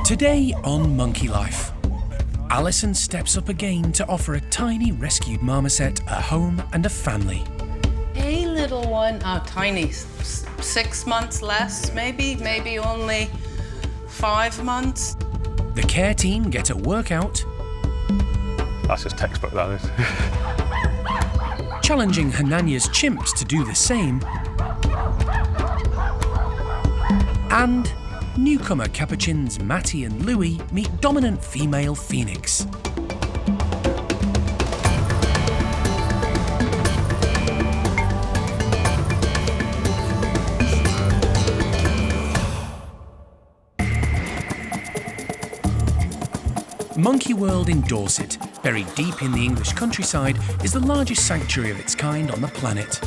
Today on Monkey Life, Alison steps up again to offer a tiny rescued marmoset a home and a family. Hey, little one. Oh, tiny. 6 months less, maybe only 5 months. The care team get a workout. That's just textbook, that is. Challenging Hananya's chimps to do the same. And newcomer Capuchin's Matty and Louie meet dominant female phoenix. Monkey World in Dorset, buried deep in the English countryside, is the largest sanctuary of its kind on the planet.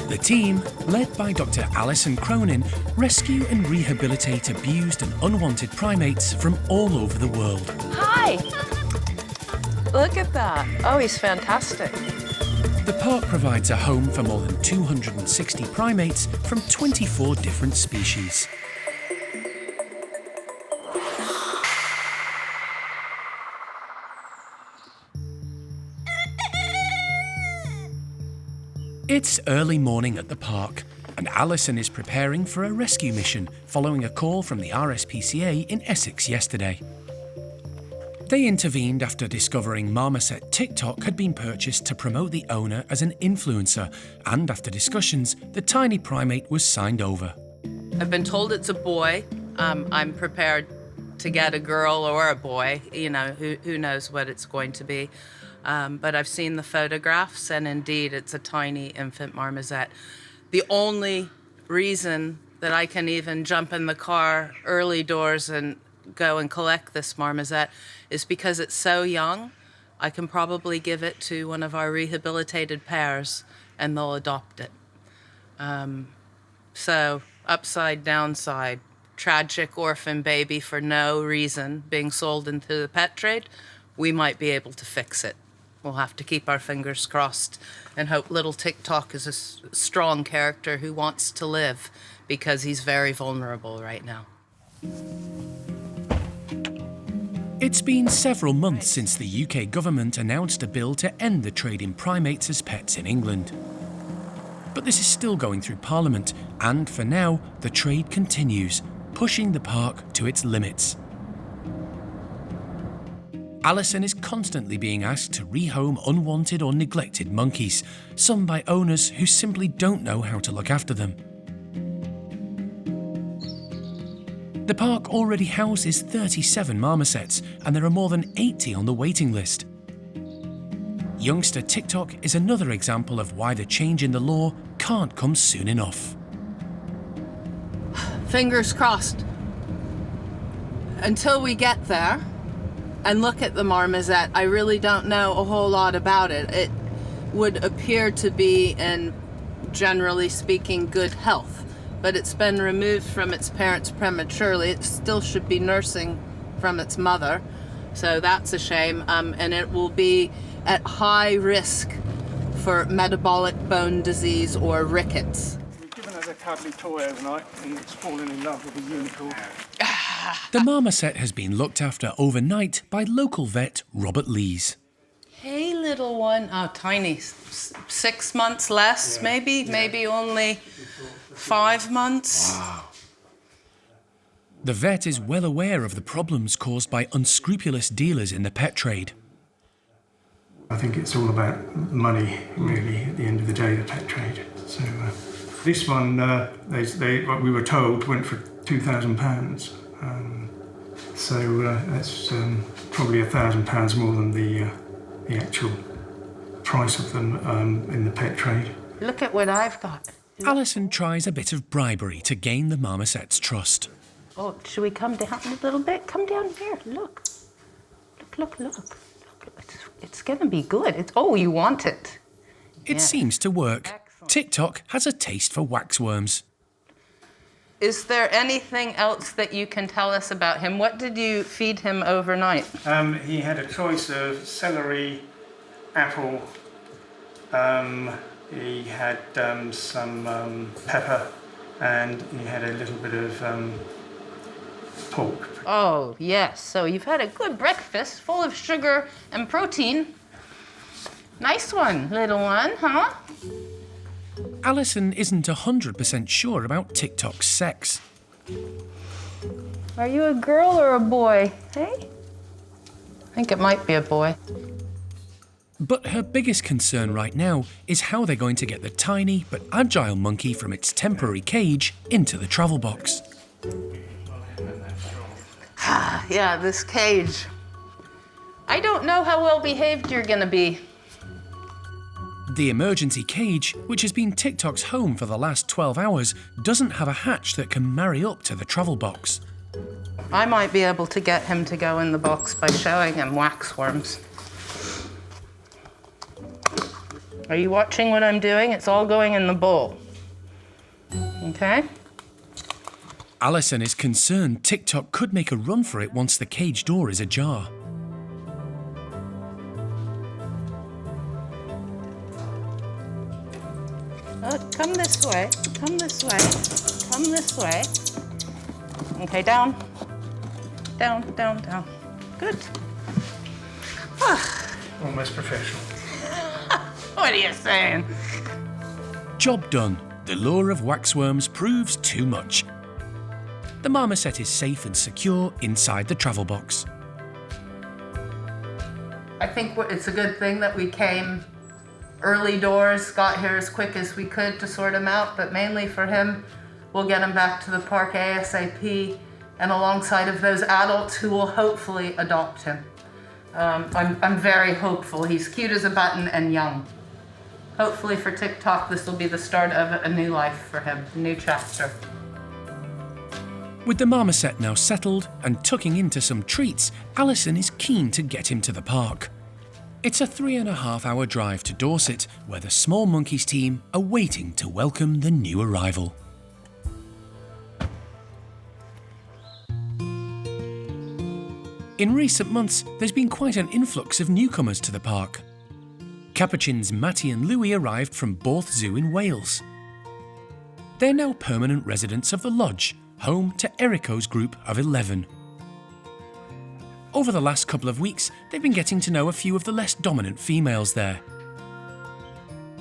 The team, led by Dr. Alison Cronin, rescue and rehabilitate abused and unwanted primates from all over the world. Hi! Look at that. Oh, he's fantastic. The park provides a home for more than 260 primates from 24 different species. It's early morning at the park, and Alison is preparing for a rescue mission following a call from the RSPCA in Essex yesterday. They intervened after discovering marmoset Tik Tok had been purchased to promote the owner as an influencer, and after discussions, the tiny primate was signed over. I've been told it's a boy. I'm prepared to get a girl or a boy. You know, who knows what it's going to be. But I've seen the photographs, and indeed, it's a tiny infant marmoset. The only reason that I can even jump in the car early doors and go and collect this marmoset is because it's so young. I can probably give it to one of our rehabilitated pairs, and they'll adopt it. So, upside, downside, tragic orphan baby for no reason being sold into the pet trade, we might be able to fix it. We'll have to keep our fingers crossed and hope little Tik Tok is a strong character who wants to live, because he's very vulnerable right now. It's been several months since the UK government announced a bill to end the trade in primates as pets in England. But this is still going through Parliament, and for now, the trade continues, pushing the park to its limits. Alison is constantly being asked to rehome unwanted or neglected monkeys, some by owners who simply don't know how to look after them. The park already houses 37 marmosets, and there are more than 80 on the waiting list. Youngster Tik Tok is another example of why the change in the law can't come soon enough. Fingers crossed. Until we get there and look at the marmoset, I really don't know a whole lot about it. It would appear to be in, generally speaking, good health, but it's been removed from its parents prematurely. It still should be nursing from its mother, so that's a shame, and it will be at high risk for metabolic bone disease or rickets. We've given us a cuddly toy overnight, and it's fallen in love with a unicorn. The marmoset has been looked after overnight by local vet Robert Lees. Hey, little one. Oh, tiny. 6 months less, maybe only 5 months. Wow. The vet is well aware of the problems caused by unscrupulous dealers in the pet trade. I think it's all about money, really, at the end of the day, the pet trade. So this one, what we were told, went for £2,000. So that's probably £1,000 more than the actual price of them in the pet trade. Look at what I've got. Alison tries a bit of bribery to gain the marmoset's trust. Oh, should we come down a little bit? Come down here. Look. Look. It's going to be good. Oh, you want it. It seems to work. Excellent. Tik Tok has a taste for waxworms. Is there anything else that you can tell us about him? What did you feed him overnight? He had a choice of celery, apple. He had some pepper, and he had a little bit of pork. Oh, yes. So you've had a good breakfast full of sugar and protein. Nice one, little one, huh? Alison isn't 100% sure about Tik Tok's sex. Are you a girl or a boy, hey? I think it might be a boy. But her biggest concern right now is how they're going to get the tiny but agile monkey from its temporary cage into the travel box. Yeah, this cage. I don't know how well behaved you're gonna be. The emergency cage, which has been Tik Tok's home for the last 12 hours, doesn't have a hatch that can marry up to the travel box. I might be able to get him to go in the box by showing him waxworms. Are you watching what I'm doing? It's all going in the bowl. Okay? Alison is concerned Tik Tok could make a run for it once the cage door is ajar. Come this way, come this way, come this way. Okay, down, down, down, down. Good. Almost professional. What are you saying? Job done. The lure of waxworms proves too much. The marmoset is safe and secure inside the travel box. I think it's a good thing that we came early doors, got here as quick as we could to sort him out, but mainly for him, we'll get him back to the park ASAP and alongside of those adults who will hopefully adopt him. I'm very hopeful. He's cute as a button and young. Hopefully for Tik Tok, this will be the start of a new life for him, a new chapter. With the marmoset now settled and tucking into some treats, Alison is keen to get him to the park. It's a 3.5-hour drive to Dorset, where the Small Monkeys team are waiting to welcome the new arrival. In recent months, there's been quite an influx of newcomers to the park. Capuchin's Matty and Louie arrived from Borth Zoo in Wales. They're now permanent residents of the lodge, home to Erico's group of 11. Over the last couple of weeks, they've been getting to know a few of the less dominant females there.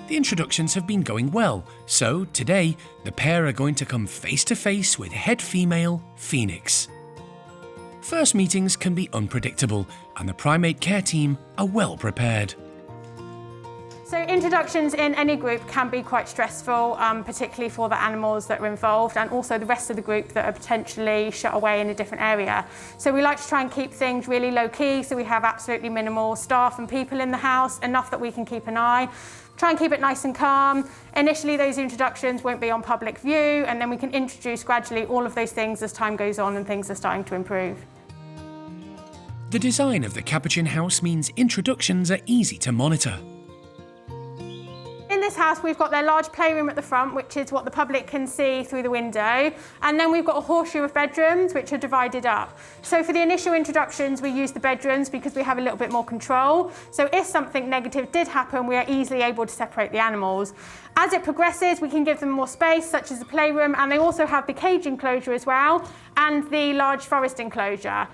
The introductions have been going well, so today the pair are going to come face to face with head female Phoenix. First meetings can be unpredictable, and the primate care team are well prepared. So introductions in any group can be quite stressful, particularly for the animals that are involved and also the rest of the group that are potentially shut away in a different area. So we like to try and keep things really low key, so we have absolutely minimal staff and people in the house, enough that we can keep an eye. Try and keep it nice and calm. Initially those introductions won't be on public view, and then we can introduce gradually all of those things as time goes on and things are starting to improve. The design of the Capuchin house means introductions are easy to monitor. In this house, we've got their large playroom at the front, which is what the public can see through the window. And then we've got a horseshoe of bedrooms, which are divided up. So for the initial introductions, we use the bedrooms because we have a little bit more control. So if something negative did happen, we are easily able to separate the animals. As it progresses, we can give them more space, such as the playroom, and they also have the cage enclosure as well, and the large forest enclosure.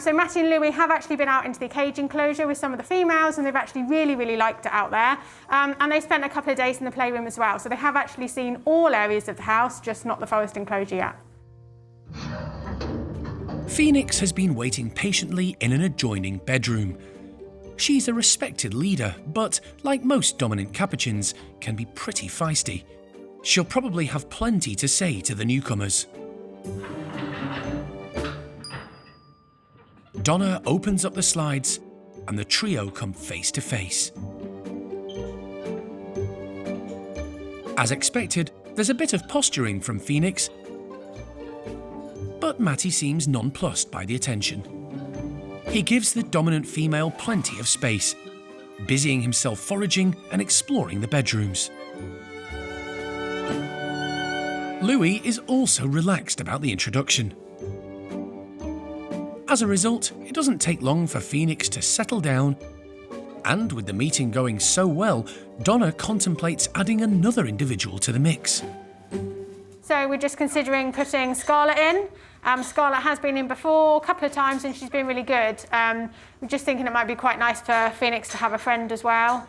So Matty and Louie have actually been out into the cage enclosure with some of the females, and they've actually really liked it out there. And they spent a couple of days in the playroom as well. So they have actually seen all areas of the house, just not the forest enclosure yet. Phoenix has been waiting patiently in an adjoining bedroom. She's a respected leader, but like most dominant Capuchins, can be pretty feisty. She'll probably have plenty to say to the newcomers. Donna opens up the slides and the trio come face to face. As expected, there's a bit of posturing from Phoenix, but Matty seems nonplussed by the attention. He gives the dominant female plenty of space, busying himself foraging and exploring the bedrooms. Louie is also relaxed about the introduction. As a result, it doesn't take long for Phoenix to settle down, and with the meeting going so well, Donna contemplates adding another individual to the mix. So we're just considering putting Scarlet in. Scarlet has been in before a couple of times and she's been really good. We're just thinking it might be quite nice for Phoenix to have a friend as well.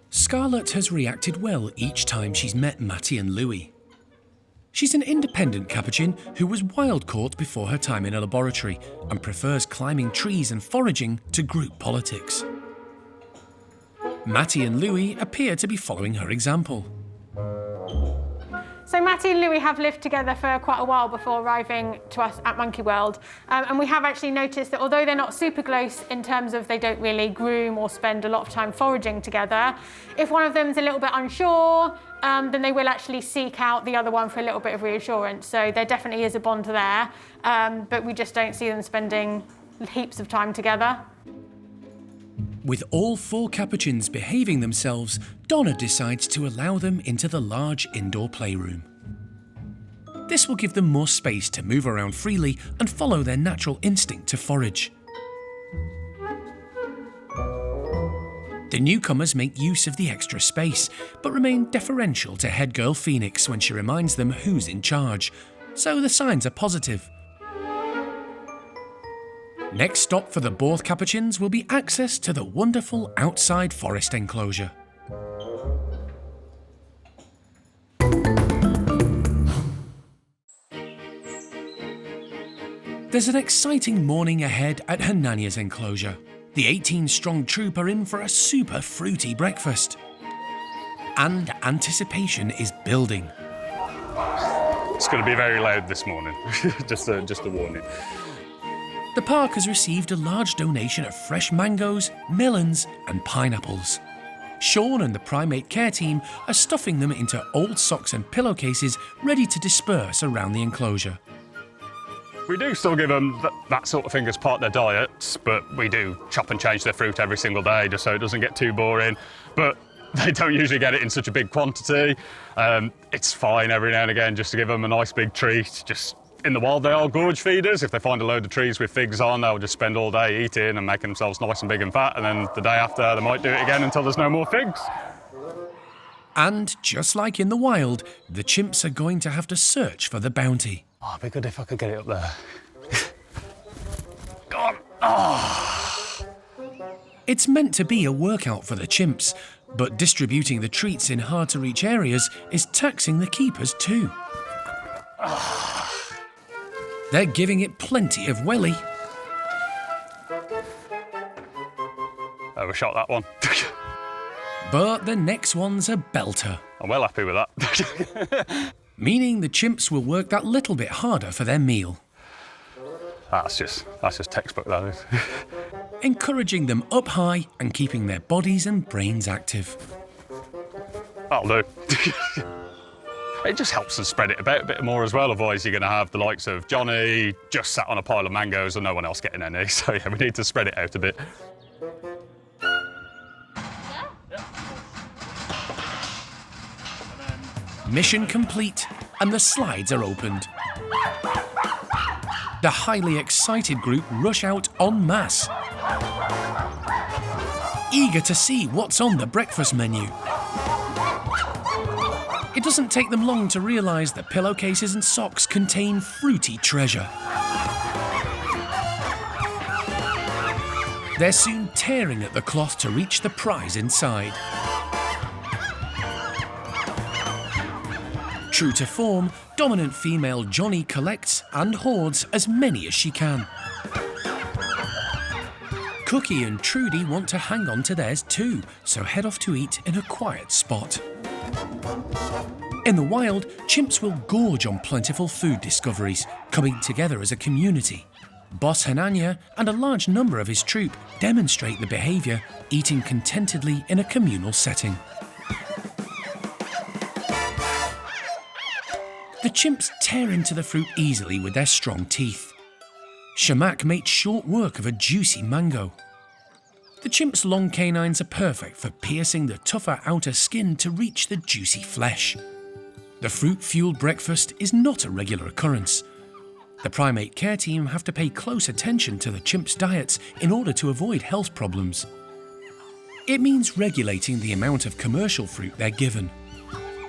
Scarlet has reacted well each time she's met Matty and Louie. She's an independent Capuchin who was wild-caught before her time in a laboratory and prefers climbing trees and foraging to group politics. Matty and Louie appear to be following her example. So Matty and Louie have lived together for quite a while before arriving to us at Monkey World. And we have actually noticed that although they're not super close in terms of they don't really groom or spend a lot of time foraging together, if one of them's a little bit unsure, then they will actually seek out the other one for a little bit of reassurance. So there definitely is a bond there, but we just don't see them spending heaps of time together. With all 4 Capuchins behaving themselves, Donna decides to allow them into the large indoor playroom. This will give them more space to move around freely and follow their natural instinct to forage. The newcomers make use of the extra space, but remain deferential to head girl Phoenix when she reminds them who's in charge, so the signs are positive. Next stop for the Borth Capuchins will be access to the wonderful outside forest enclosure. There's an exciting morning ahead at Hanania's enclosure. The 18-strong troop are in for a super fruity breakfast. And anticipation is building. It's going to be very loud this morning, just a warning. The park has received a large donation of fresh mangoes, melons and pineapples. Sean and the primate care team are stuffing them into old socks and pillowcases ready to disperse around the enclosure. We do still give them that sort of thing as part of their diets, but we do chop and change their fruit every single day just so it doesn't get too boring. But they don't usually get it in such a big quantity. It's fine every now and again just to give them a nice big treat. Just in the wild, they are gorge feeders. If they find a load of trees with figs on, they'll just spend all day eating and making themselves nice and big and fat, and then the day after they might do it again until there's no more figs. And just like in the wild, the chimps are going to have to search for the bounty. Oh, it'd be good if I could get it up there. Go on. Oh. It's meant to be a workout for the chimps, but distributing the treats in hard-to-reach areas is taxing the keepers too. They're giving it plenty of welly. Overshot that one. But the next one's a belter. I'm well happy with that. Meaning the chimps will work that little bit harder for their meal. That's just textbook, that is. Encouraging them up high and keeping their bodies and brains active. That'll do. It just helps them spread it about a bit more as well, otherwise you're going to have the likes of Johnny just sat on a pile of mangoes and no one else getting any, so yeah, we need to spread it out a bit. Mission complete, and the slides are opened. The highly excited group rush out en masse, eager to see what's on the breakfast menu. It doesn't take them long to realise that pillowcases and socks contain fruity treasure. They're soon tearing at the cloth to reach the prize inside. True to form, dominant female Johnny collects and hoards as many as she can. Cookie and Trudy want to hang on to theirs too, so head off to eat in a quiet spot. In the wild, chimps will gorge on plentiful food discoveries, coming together as a community. Boss Hanania and a large number of his troop demonstrate the behaviour, eating contentedly in a communal setting. The chimps tear into the fruit easily with their strong teeth. Shamak made short work of a juicy mango. The chimp's long canines are perfect for piercing the tougher outer skin to reach the juicy flesh. The fruit-fueled breakfast is not a regular occurrence. The primate care team have to pay close attention to the chimps' diets in order to avoid health problems. It means regulating the amount of commercial fruit they're given.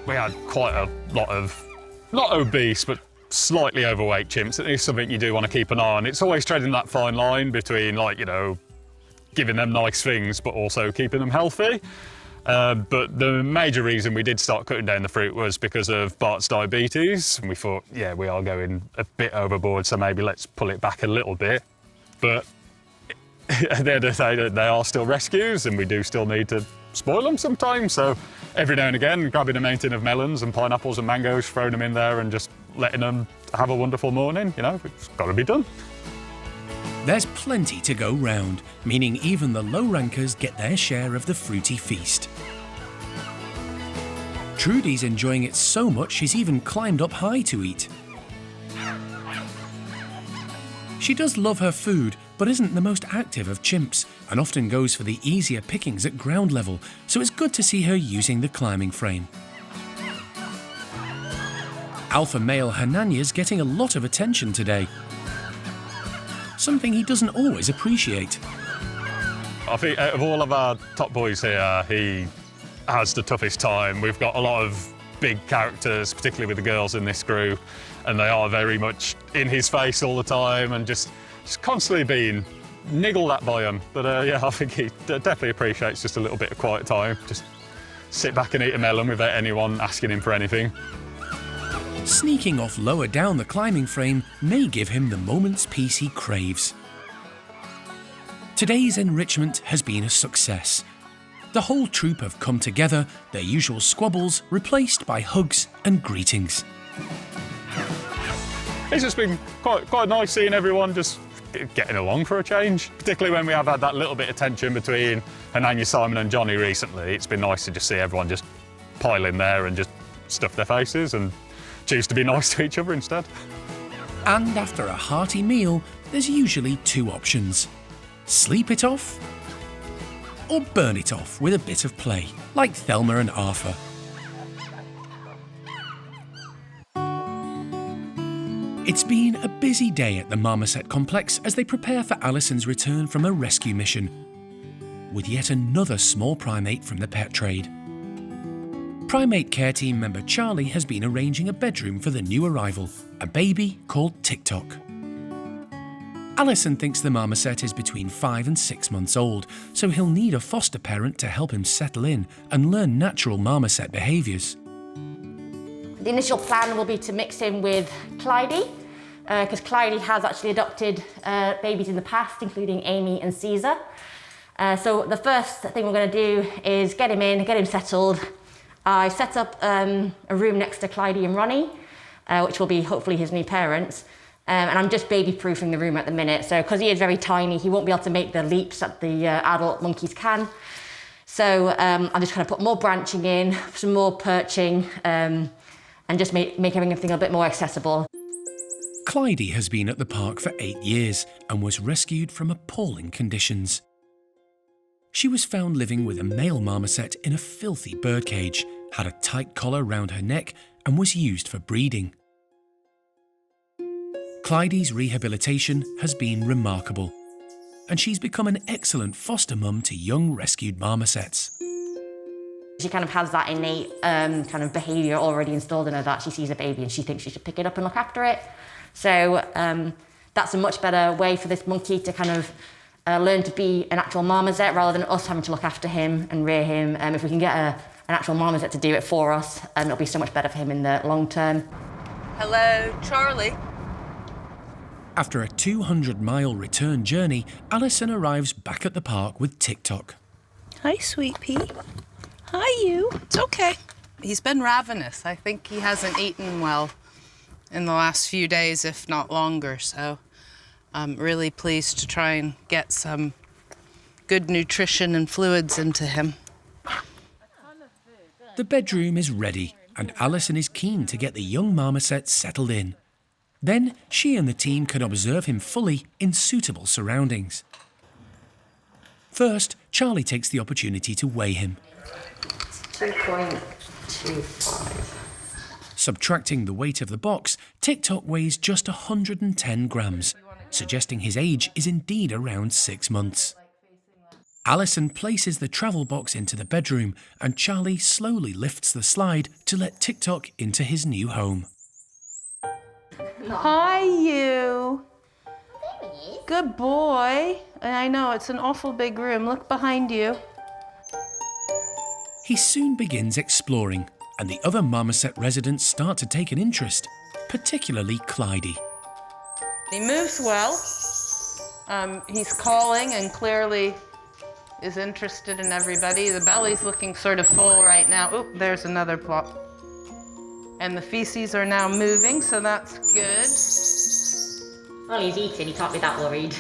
We had quite a lot of, not obese, but slightly overweight chimps. It is something you do want to keep an eye on. It's always treading that fine line between, like, you know, giving them nice things, but also keeping them healthy. But the major reason we did start cutting down the fruit was because of Bart's diabetes. And we thought, yeah, we are going a bit overboard, so maybe let's pull it back a little bit. But at the end of the day, they are still rescues, and we do still need to spoil them sometimes. So every now and again, grabbing a mountain of melons and pineapples and mangoes, throwing them in there and just letting them have a wonderful morning, you know, it's got to be done. There's plenty to go round, meaning even the low rankers get their share of the fruity feast. Trudy's enjoying it so much she's even climbed up high to eat. She does love her food, but isn't the most active of chimps, and often goes for the easier pickings at ground level, so it's good to see her using the climbing frame. Alpha male Hananya's getting a lot of attention today, something he doesn't always appreciate. I think out of all of our top boys here, he has the toughest time. We've got a lot of big characters, particularly with the girls in this group, and they are very much in his face all the time and just constantly being niggled at by him. But yeah, I think he definitely appreciates just a little bit of quiet time. Just sit back and eat a melon without anyone asking him for anything. Sneaking off lower down the climbing frame may give him the moment's peace he craves. Today's enrichment has been a success. The whole troop have come together, their usual squabbles replaced by hugs and greetings. It's just been quite nice seeing everyone just getting along for a change, particularly when we have had that little bit of tension between Hananya, Simon and Johnny recently. It's been nice to just see everyone just pile in there and just stuff their faces and choose to be nice to each other instead. And after a hearty meal, there's usually two options. Sleep it off, or burn it off with a bit of play, like Thelma and Arthur. It's been a busy day at the Marmoset complex as they prepare for Alison's return from a rescue mission, with yet another small primate from the pet trade. Primate care team member Charlie has been arranging a bedroom for the new arrival, a baby called Tik Tok. Alison thinks the marmoset is between 5 and 6 months old, so he'll need a foster parent to help him settle in and learn natural marmoset behaviours. The initial plan will be to mix him with Clydie, because Clydie has actually adopted babies in the past, including Amy and Caesar. So the first thing we're going to do is get him in, get him settled. I set up a room next to Clydie and Ronnie, which will be hopefully his new parents. And I'm just baby-proofing the room at the minute. So because he is very tiny, he won't be able to make the leaps that the adult monkeys can. So I'm just going to put more branching in, some more perching, and just make everything a bit more accessible. Clydie has been at the park for 8 years and was rescued from appalling conditions. She was found living with a male marmoset in a filthy birdcage, had a tight collar round her neck and was used for breeding. Clydie's rehabilitation has been remarkable, and she's become an excellent foster mum to young rescued marmosets. She kind of has that innate kind of behaviour already installed in her that she sees a baby and she thinks she should pick it up and look after it. So that's a much better way for this monkey to kind of learn to be an actual marmoset rather than us having to look after him and rear him. If we can get an actual marmoset to do it for us, it'll be so much better for him in the long term. Hello, Charlie. After a 200-mile return journey, Alison arrives back at the park with Tik Tok. Hi, sweet pea. Hi, you. It's okay. He's been ravenous. I think he hasn't eaten well in the last few days, if not longer, so I'm really pleased to try and get some good nutrition and fluids into him. The bedroom is ready, and Alison is keen to get the young marmoset settled in. Then she and the team can observe him fully in suitable surroundings. First, Charlie takes the opportunity to weigh him. 2.25. Subtracting the weight of the box, Tik Tok weighs just 110 grams, suggesting his age is indeed around 6 months. Alison places the travel box into the bedroom and Charlie slowly lifts the slide to let Tik Tok into his new home. Hi, you. Good boy. And I know, it's an awful big room. Look behind you. He soon begins exploring, and the other marmoset residents start to take an interest, particularly Clydie. He moves well. He's calling and clearly is interested in everybody. The belly's looking sort of full right now. Oop, there's another plop. And the feces are now moving, so that's good. Well, he's eating, he can't be that worried.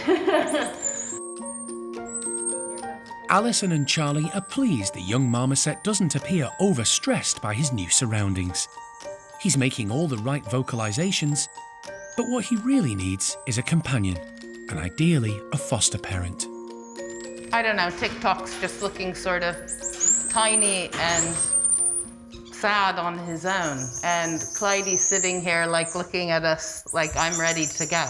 Alison and Charlie are pleased the young marmoset doesn't appear overstressed by his new surroundings. He's making all the right vocalizations, but what he really needs is a companion, and ideally a foster parent. I don't know, Tik Tok's just looking sort of tiny and sad on his own. And Clydie's sitting here like looking at us like I'm ready to go.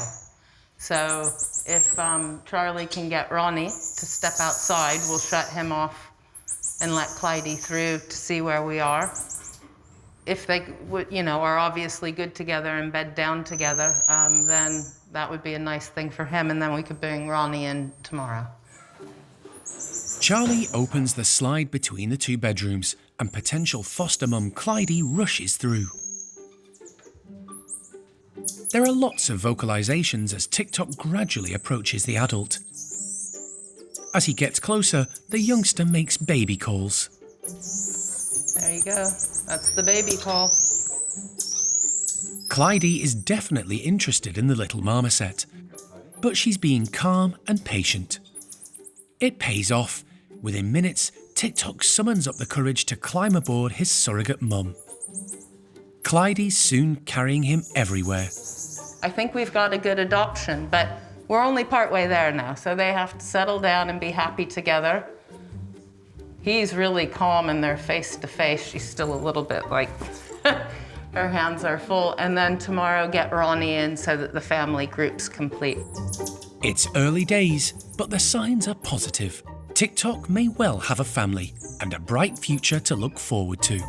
So if Charlie can get Ronnie to step outside, we'll shut him off and let Clydie through to see where we are. If they are obviously good together and bed down together, then that would be a nice thing for him, and then we could bring Ronnie in tomorrow. Charlie opens the slide between the two bedrooms and potential foster mum Clydie rushes through. There are lots of vocalizations as Tik Tok gradually approaches the adult. As he gets closer, the youngster makes baby calls. There you go. That's the baby call. Clydie is definitely interested in the little marmoset, but she's being calm and patient. It pays off. Within minutes, Tik Tok summons up the courage to climb aboard his surrogate mum. Clydie's soon carrying him everywhere. I think we've got a good adoption, but we're only partway there now, so they have to settle down and be happy together. He's really calm and they're face to face. She's still a little bit like, her hands are full. And then tomorrow get Ronnie in so that the family group's complete. It's early days, but the signs are positive. Tik Tok may well have a family and a bright future to look forward to.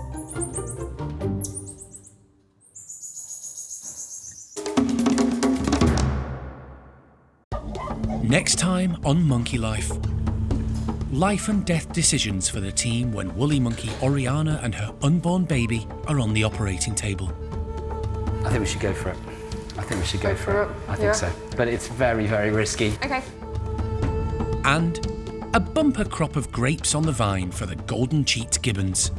Next time on Monkey Life. Life and death decisions for the team when woolly monkey Oriana and her unborn baby are on the operating table. I think we should go for it. I think we should go for it. I think so. But it's very, very risky. Okay. And a bumper crop of grapes on the vine for the golden-cheeked gibbons.